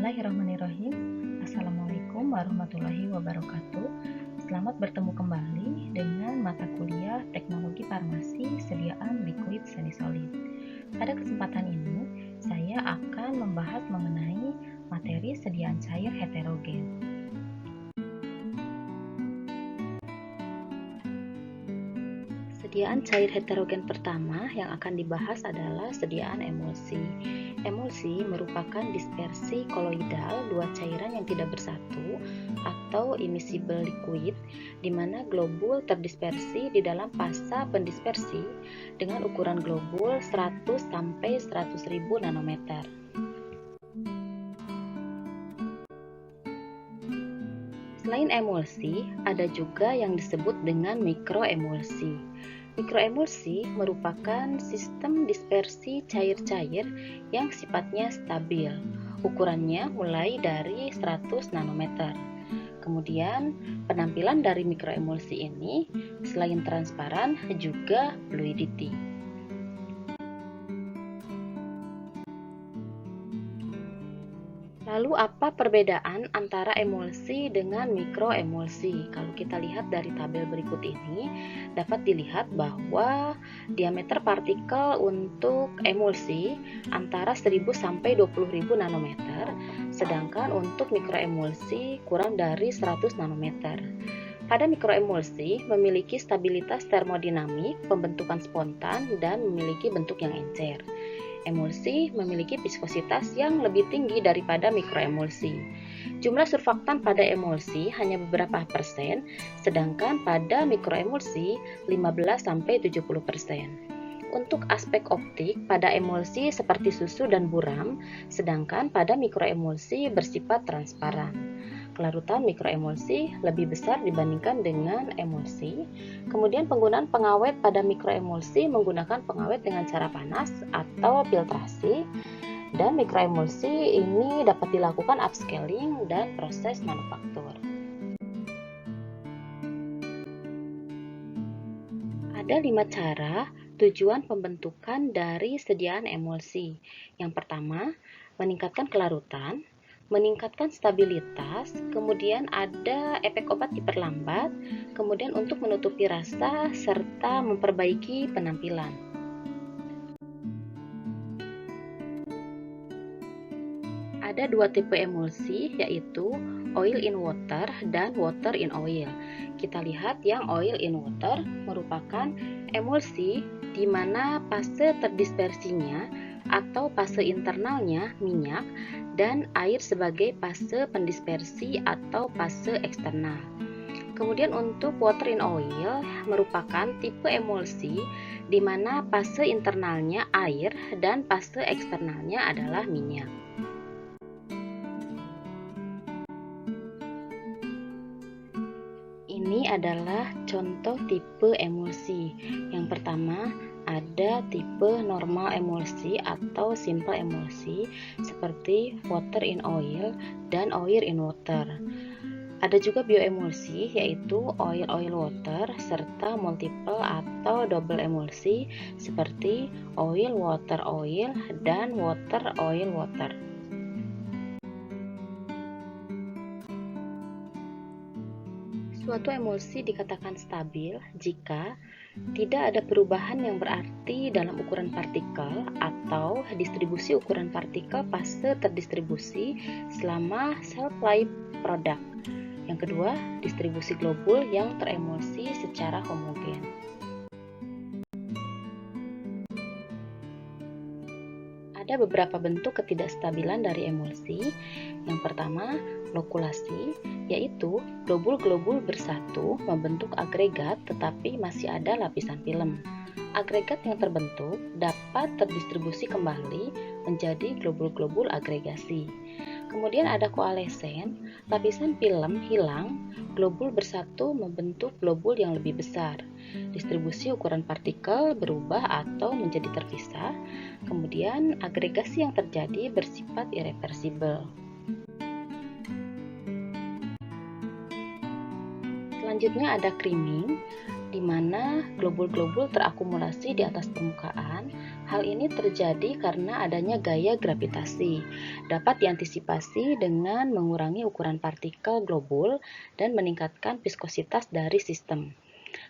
Bismillahirrahmanirrahim. Assalamualaikum warahmatullahi wabarakatuh. Selamat bertemu kembali dengan mata kuliah Teknologi Farmasi Sediaan Liquid Semisolid. Pada kesempatan ini, saya akan membahas mengenai materi sediaan cair heterogen. Sediaan cair heterogen pertama yang akan dibahas adalah sediaan emulsi. Emulsi merupakan dispersi koloidal dua cairan yang tidak bersatu atau immiscible liquid, di mana globul terdispersi di dalam fasa pendispersi dengan ukuran globul 100 sampai 100.000 nanometer. Selain emulsi, ada juga yang disebut dengan mikroemulsi. Mikroemulsi merupakan sistem dispersi cair-cair yang sifatnya stabil. Ukurannya mulai dari 100 nanometer. Kemudian, penampilan dari mikroemulsi ini selain transparan juga fluidity. Lalu apa perbedaan antara emulsi dengan mikroemulsi? Kalau kita lihat dari tabel berikut ini, dapat dilihat bahwa diameter partikel untuk emulsi antara 1000 sampai 20.000 nanometer, sedangkan untuk mikroemulsi kurang dari 100 nanometer. Pada mikroemulsi memiliki stabilitas termodinamik, pembentukan spontan, dan memiliki bentuk yang encer. Emulsi memiliki viskositas yang lebih tinggi daripada mikroemulsi. Jumlah surfaktan pada emulsi hanya beberapa persen, sedangkan pada mikroemulsi 15-70%. Untuk aspek optik pada emulsi seperti susu dan buram, sedangkan pada mikroemulsi bersifat transparan. Kelarutan mikroemulsi lebih besar dibandingkan dengan emulsi. Kemudian penggunaan pengawet pada mikroemulsi menggunakan pengawet dengan cara panas atau filtrasi, dan mikroemulsi ini dapat dilakukan upscaling dan proses manufaktur. Ada 5 cara tujuan pembentukan dari sediaan emulsi. Yang pertama, meningkatkan kelarutan, meningkatkan stabilitas, kemudian ada efek obat diperlambat, kemudian untuk menutupi rasa, serta memperbaiki penampilan. Ada dua tipe emulsi, yaitu oil in water dan water in oil. Kita lihat yang oil in water merupakan emulsi di mana fase terdispersinya atau fase internalnya minyak dan air sebagai fase pendispersi atau fase eksternal. Kemudian untuk water in oil merupakan tipe emulsi di mana fase internalnya air dan fase eksternalnya adalah minyak. Ini adalah contoh tipe emulsi. Yang pertama, ada tipe normal emulsi atau simple emulsi seperti water in oil dan oil in water. Ada juga bioemulsi yaitu oil water serta multiple atau double emulsi seperti oil water dan water oil water. Suatu emulsi dikatakan stabil jika tidak ada perubahan yang berarti dalam ukuran partikel atau distribusi ukuran partikel fase terdistribusi selama shelf life product. Yang kedua, distribusi globul yang teremulsi secara homogen. Ada beberapa bentuk ketidakstabilan dari emulsi. Yang pertama, lokulasi, yaitu globul-globul bersatu membentuk agregat tetapi masih ada lapisan film. Agregat yang terbentuk dapat terdistribusi kembali menjadi globul-globul agregasi. Kemudian ada koalesen, lapisan film hilang, globul bersatu membentuk globul yang lebih besar. Distribusi ukuran partikel berubah atau menjadi terpisah. Kemudian agregasi yang terjadi bersifat irreversibel. Selanjutnya ada creaming. di mana globul-globul terakumulasi di atas permukaan. Hal ini terjadi karena adanya gaya gravitasi. Dapat diantisipasi dengan mengurangi ukuran partikel globul dan meningkatkan viskositas dari sistem.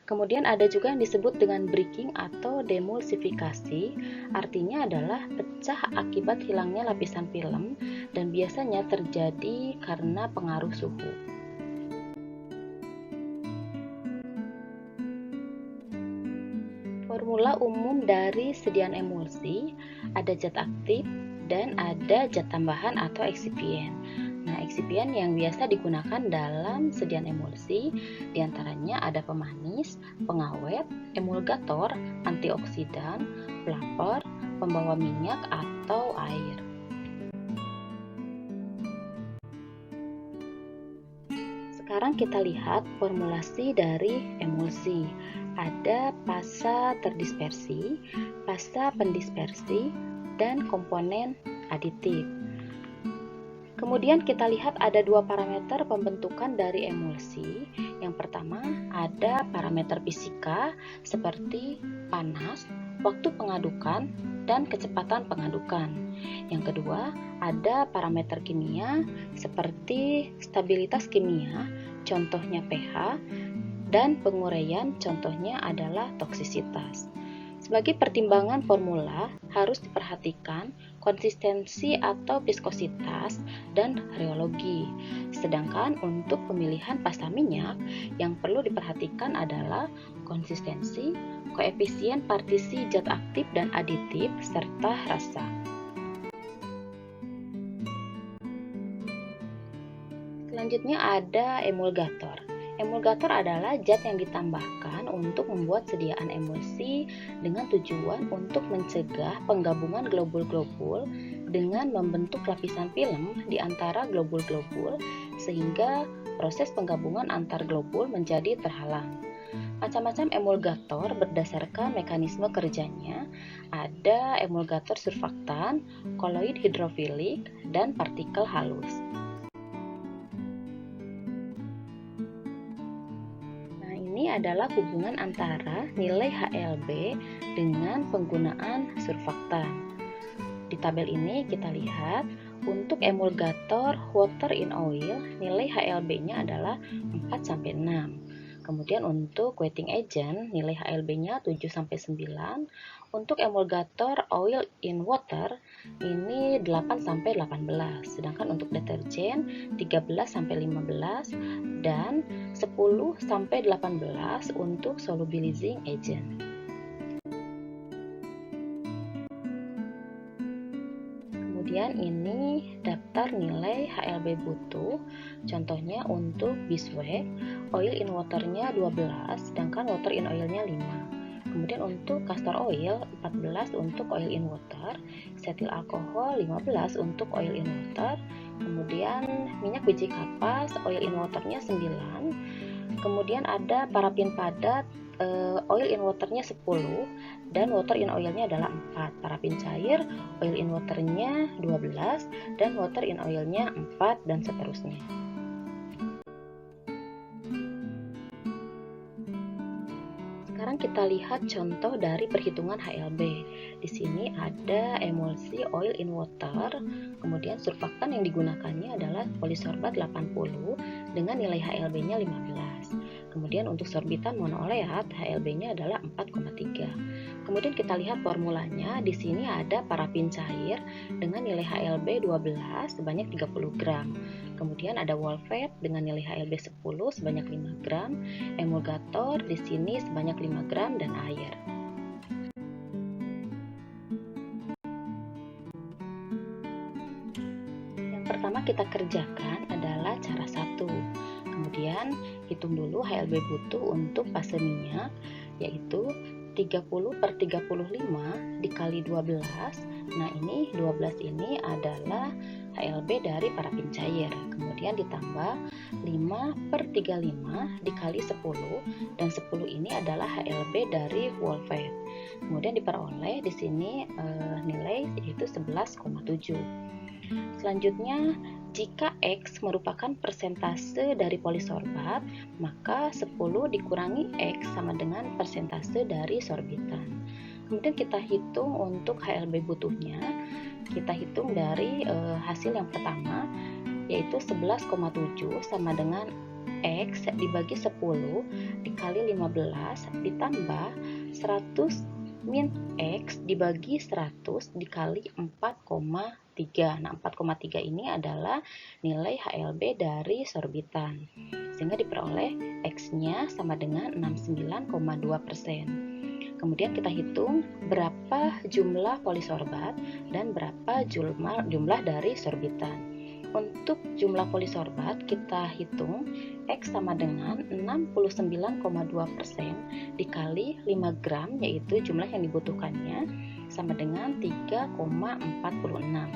Kemudian ada juga yang disebut dengan breaking atau demulsifikasi, artinya adalah pecah akibat hilangnya lapisan film dan biasanya terjadi karena pengaruh suhu. Formula umum dari sediaan emulsi, ada zat aktif dan ada zat tambahan atau eksipien. Nah, eksipien yang biasa digunakan dalam sediaan emulsi diantaranya ada pemanis, pengawet, emulgator, antioksidan, flavor, pembawa minyak atau air. Sekarang kita lihat formulasi dari emulsi. Ada fasa terdispersi, fasa pendispersi, dan komponen aditif. Kemudian kita lihat ada dua parameter pembentukan dari emulsi. Yang pertama ada parameter fisika seperti panas, waktu pengadukan, dan kecepatan pengadukan. Yang kedua ada parameter kimia seperti stabilitas kimia, contohnya pH, dan penguraian, contohnya adalah toksisitas. Sebagai pertimbangan formula, harus diperhatikan konsistensi atau viskositas dan reologi. Sedangkan untuk pemilihan pasta minyak, yang perlu diperhatikan adalah konsistensi, koefisien partisi zat aktif dan aditif, serta rasa. Selanjutnya ada emulgator. Emulgator adalah zat yang ditambahkan untuk membuat sediaan emulsi dengan tujuan untuk mencegah penggabungan globul-globul dengan membentuk lapisan film di antara globul-globul sehingga proses penggabungan antar globul menjadi terhalang. Macam-macam emulgator berdasarkan mekanisme kerjanya. Ada emulgator surfaktan, koloid hidrofilik, dan partikel halus. Ini adalah hubungan antara nilai HLB dengan penggunaan surfaktan. Di tabel ini kita lihat untuk emulgator water in oil nilai HLB-nya adalah 4-6. Kemudian untuk wetting agent nilai HLB-nya 7-9. Untuk emulgator oil in water ini 8-18. Sedangkan untuk deterjen 13-15 dan 10-18 untuk solubilizing agent. Kemudian ini daftar nilai HLB butuh. Contohnya untuk beeswax, oil in waternya 12, sedangkan water in oilnya 5. Kemudian untuk castor oil 14 untuk oil in water, cetyl alkohol 15 untuk oil in water. Kemudian minyak biji kapas, oil in waternya 9. Kemudian ada parafin padat, oil in waternya 10 dan water in oilnya adalah 4. Parafin cair, oil in waternya 12 dan water in oilnya 4 dan seterusnya. Sekarang kita lihat contoh dari perhitungan HLB. Di sini ada emulsi oil in water, kemudian surfaktan yang digunakannya adalah polisorbat 80 dengan nilai HLB-nya 15. Kemudian untuk sorbitan monooleat HLB-nya adalah 4,3. Kemudian kita lihat formulanya. Di sini ada parafin cair dengan nilai HLB 12 sebanyak 30 gram. Kemudian ada wolfet dengan nilai HLB 10 sebanyak 5 gram, emulgator di sini sebanyak 5 gram dan air. Yang pertama kita kerjakan adalah cara 1. Kemudian hitung dulu HLB butuh untuk fase minyak, yaitu 30/35 dikali 12. Nah ini 12 ini adalah HLB dari parafin cair. Kemudian ditambah 5/35 dikali 10 dan 10 ini adalah HLB dari wolfet. Kemudian diperoleh di sini nilai yaitu 11,7. Selanjutnya Jika X merupakan persentase dari polisorbat, maka 10 dikurangi X sama dengan persentase dari sorbitan. Kemudian kita hitung untuk HLB butuhnya. Kita hitung dari hasil yang pertama, yaitu 11,7 sama dengan X dibagi 10 dikali 15 ditambah 100 min X dibagi 100 dikali 4,3. Nah, 4,3 ini adalah nilai HLB dari sorbitan. Sehingga diperoleh X-nya sama dengan 69,2%. Kemudian kita hitung berapa jumlah polisorbat dan berapa jumlah dari sorbitan. Untuk jumlah polisorbat kita hitung X sama dengan 69,2% dikali 5 gram, yaitu jumlah yang dibutuhkannya, sama dengan 3,46.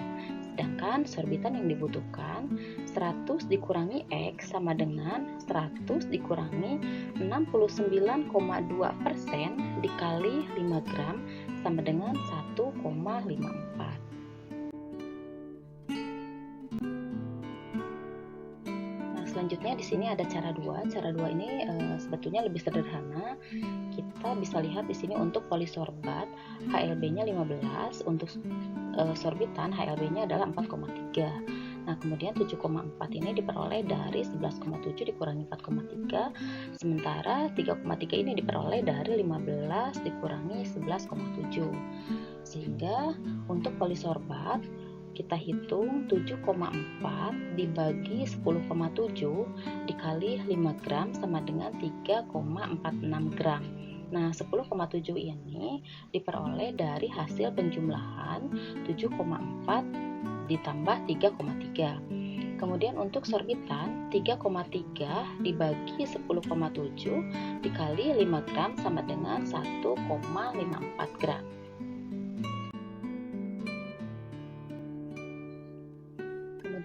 Sedangkan sorbitan yang dibutuhkan 100 dikurangi X sama dengan 100 dikurangi 69,2% dikali 5 gram sama dengan 1,54. Selanjutnya di sini ada cara 2. Cara 2 ini sebetulnya lebih sederhana. Kita bisa lihat di sini untuk polisorbat HLB-nya 15, untuk sorbitan HLB-nya adalah 4,3. Nah, kemudian 7,4 ini diperoleh dari 11,7 dikurangi 4,3, sementara 3,3 ini diperoleh dari 15 dikurangi 11,7. Sehingga untuk polisorbat kita hitung 7,4 dibagi 10,7 dikali 5 gram sama dengan 3,46 gram. Nah, 10,7 ini diperoleh dari hasil penjumlahan 7,4 ditambah 3,3. Kemudian untuk sorbitan 3,3 dibagi 10,7 dikali 5 gram sama dengan 1,54 gram.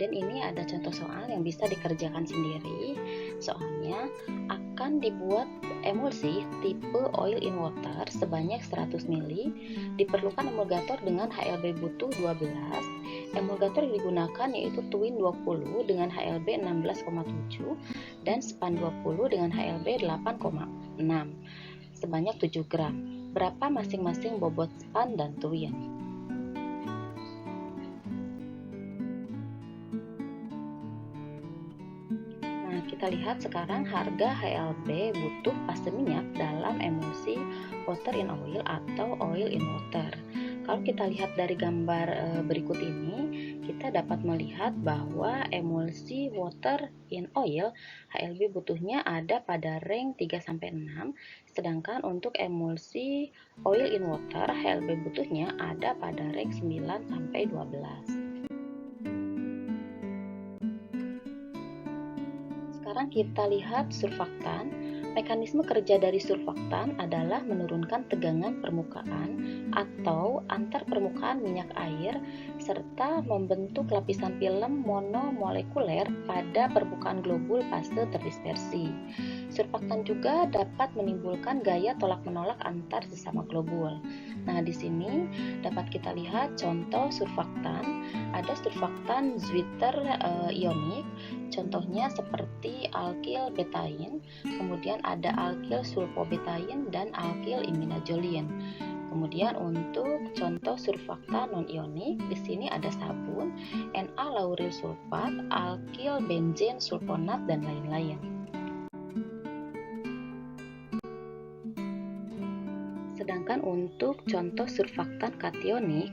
Kemudian ini ada contoh soal yang bisa dikerjakan sendiri. Soalnya akan dibuat emulsi tipe oil in water sebanyak 100 ml. Diperlukan emulgator dengan HLB butuh 12. Emulgator yang digunakan yaitu Twin 20 dengan HLB 16,7 dan Span 20 dengan HLB 8,6 sebanyak 7 gram. Berapa masing-masing bobot Span dan Twin? Kita lihat sekarang harga HLB butuh fase minyak dalam emulsi water in oil atau oil in water. Kalau kita lihat dari gambar berikut ini, kita dapat melihat bahwa emulsi water in oil HLB butuhnya ada pada rank 3-6, sedangkan untuk emulsi oil in water HLB butuhnya ada pada rank 9-12. Sekarang kita lihat surfaktan. Mekanisme kerja dari surfaktan adalah menurunkan tegangan permukaan atau antar permukaan minyak air serta membentuk lapisan film monomolekuler pada permukaan globul fase terdispersi. Surfaktan juga dapat menimbulkan gaya tolak-menolak antar sesama globul. Nah, di sini dapat kita lihat contoh surfaktan. Ada surfaktan Zwitter ionik, contohnya seperti alkyl betain, kemudian ada alkyl sulfobetain dan alkyl imidazolin. Kemudian untuk contoh surfaktan non-ionik, di sini ada sabun, Na-lauryl sulfat, alkyl benzen sulfonat dan lain-lain. Sedangkan untuk contoh surfaktan kationik,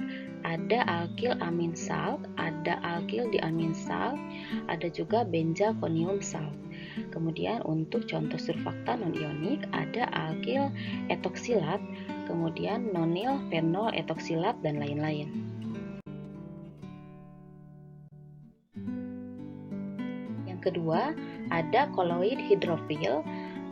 ada alkyl amin salt, ada alkyl diamin salt, ada juga benzalkonium salt. Kemudian untuk contoh surfaktan non-ionik ada alkyl etoksilat, kemudian nonil fenol etoksilat dan lain-lain. Yang kedua, ada koloid hidrofil,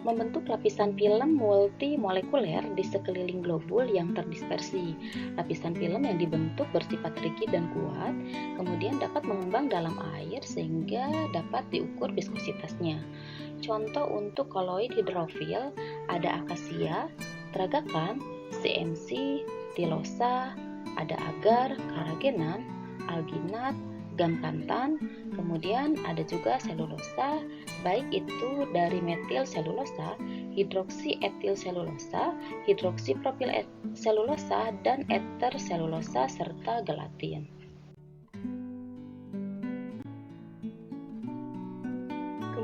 membentuk lapisan film multimolekuler di sekeliling globul yang terdispersi. Lapisan film yang dibentuk bersifat rigid dan kuat, kemudian dapat mengembang dalam air sehingga dapat diukur viskositasnya. Contoh untuk koloid hidrofil ada akasia, tragakan, CMC, tilosa, ada agar, karagenan, alginat, gam kantan, kemudian ada juga selulosa, baik itu dari metil selulosa, hidroksi etil selulosa, hidroksi propil selulosa, dan eter selulosa, serta gelatin.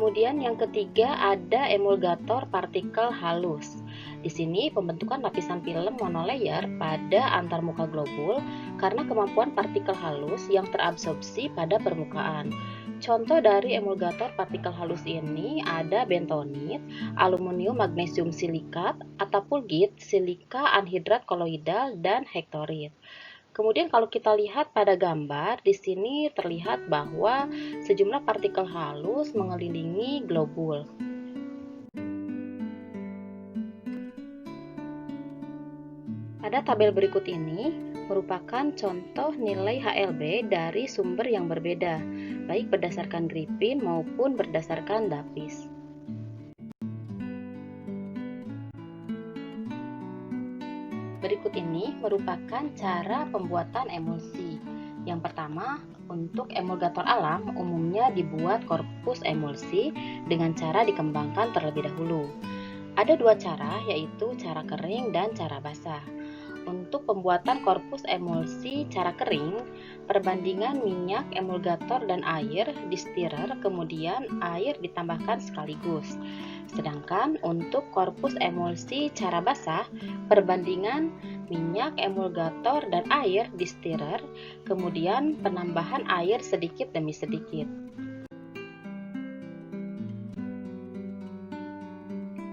Kemudian yang ketiga ada emulgator partikel halus. Di sini pembentukan lapisan film monolayer pada antarmuka globul karena kemampuan partikel halus yang terabsorpsi pada permukaan. Contoh dari emulgator partikel halus ini ada bentonit, aluminium magnesium silikat, atapulgit, silika anhidrat koloidal, dan hektorit. Kemudian kalau kita lihat pada gambar, di sini terlihat bahwa sejumlah partikel halus mengelilingi globul. Pada tabel berikut ini merupakan contoh nilai HLB dari sumber yang berbeda, baik berdasarkan Griffin maupun berdasarkan Davis. Berikut ini merupakan cara pembuatan emulsi. Yang pertama, untuk emulgator alam umumnya dibuat korpus emulsi dengan cara dikembangkan terlebih dahulu. Ada dua cara, yaitu cara kering dan cara basah. Untuk pembuatan korpus emulsi cara kering, perbandingan minyak, emulgator, dan air di stirrer, kemudian air ditambahkan sekaligus. Sedangkan untuk korpus emulsi cara basah, perbandingan minyak, emulgator, dan air di stirrer, kemudian penambahan air sedikit demi sedikit.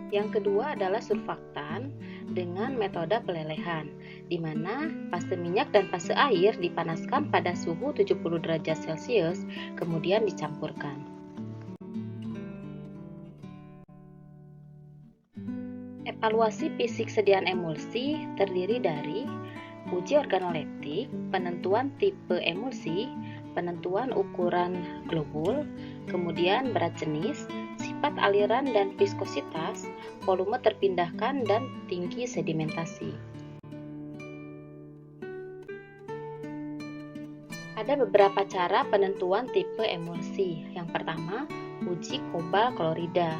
Yang kedua adalah surfaktan dengan metode pelelehan, di mana fase minyak dan fase air dipanaskan pada suhu 70 derajat Celcius, kemudian dicampurkan. Evaluasi fisik sediaan emulsi terdiri dari uji organoleptik, penentuan tipe emulsi, penentuan ukuran globul, kemudian berat jenis, sifat aliran dan viskositas, volume terpindahkan, dan tinggi sedimentasi. Ada beberapa cara penentuan tipe emulsi. Yang pertama, uji kobalt klorida.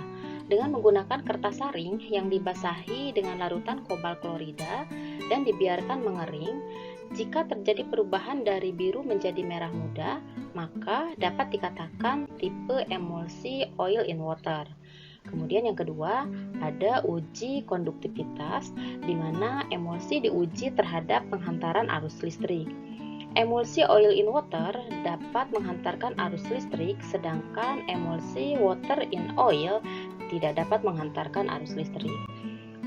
Dengan menggunakan kertas saring yang dibasahi dengan larutan kobalt klorida dan dibiarkan mengering, jika terjadi perubahan dari biru menjadi merah muda, maka dapat dikatakan tipe emulsi oil in water. Kemudian yang kedua, ada uji konduktivitas, di mana emulsi diuji terhadap penghantaran arus listrik. Emulsi oil in water dapat menghantarkan arus listrik, sedangkan emulsi water in oil tidak dapat menghantarkan arus listrik.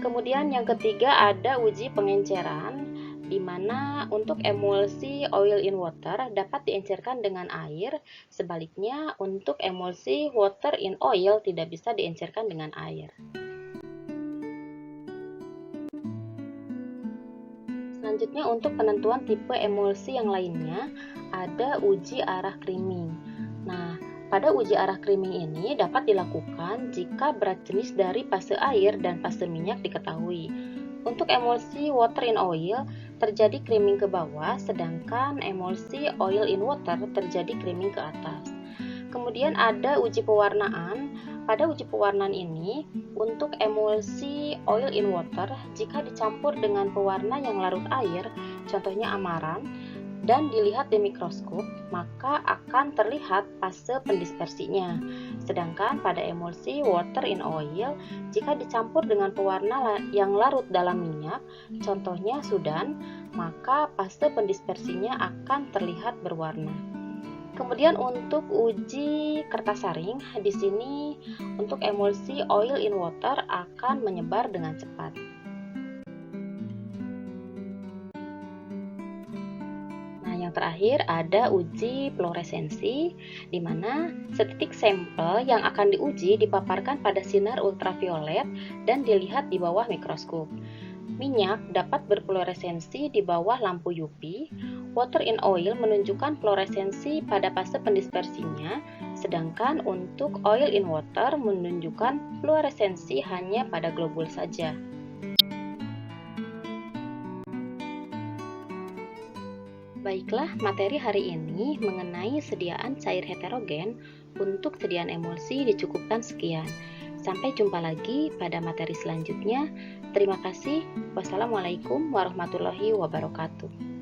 Kemudian yang ketiga ada uji pengenceran, di mana untuk emulsi oil in water dapat diencerkan dengan air, sebaliknya untuk emulsi water in oil tidak bisa diencerkan dengan air. Selanjutnya untuk penentuan tipe emulsi yang lainnya ada uji arah creaming. Nah, pada uji arah creaming ini dapat dilakukan jika berat jenis dari fase air dan fase minyak diketahui. Untuk emulsi water in oil terjadi creaming ke bawah, sedangkan emulsi oil in water terjadi creaming ke atas. Kemudian ada uji pewarnaan. Pada uji pewarnaan ini, untuk emulsi oil in water, jika dicampur dengan pewarna yang larut air, contohnya amaran, dan dilihat di mikroskop, maka akan terlihat fase pendispersinya. Sedangkan pada emulsi water in oil, jika dicampur dengan pewarna yang larut dalam minyak, contohnya sudan, maka fase pendispersinya akan terlihat berwarna. Kemudian untuk uji kertas saring, di sini untuk emulsi oil in water akan menyebar dengan cepat. Nah, yang terakhir ada uji fluoresensi, di mana setitik sampel yang akan diuji dipaparkan pada sinar ultraviolet dan dilihat di bawah mikroskop. Minyak dapat berfluoresensi di bawah lampu UV. Water in oil menunjukkan fluoresensi pada fase pendispersinya, sedangkan untuk oil in water menunjukkan fluoresensi hanya pada globul saja. Baiklah, materi hari ini mengenai sediaan cair heterogen untuk sediaan emulsi dicukupkan sekian. Sampai jumpa lagi pada materi selanjutnya. Terima kasih. Wassalamualaikum warahmatullahi wabarakatuh.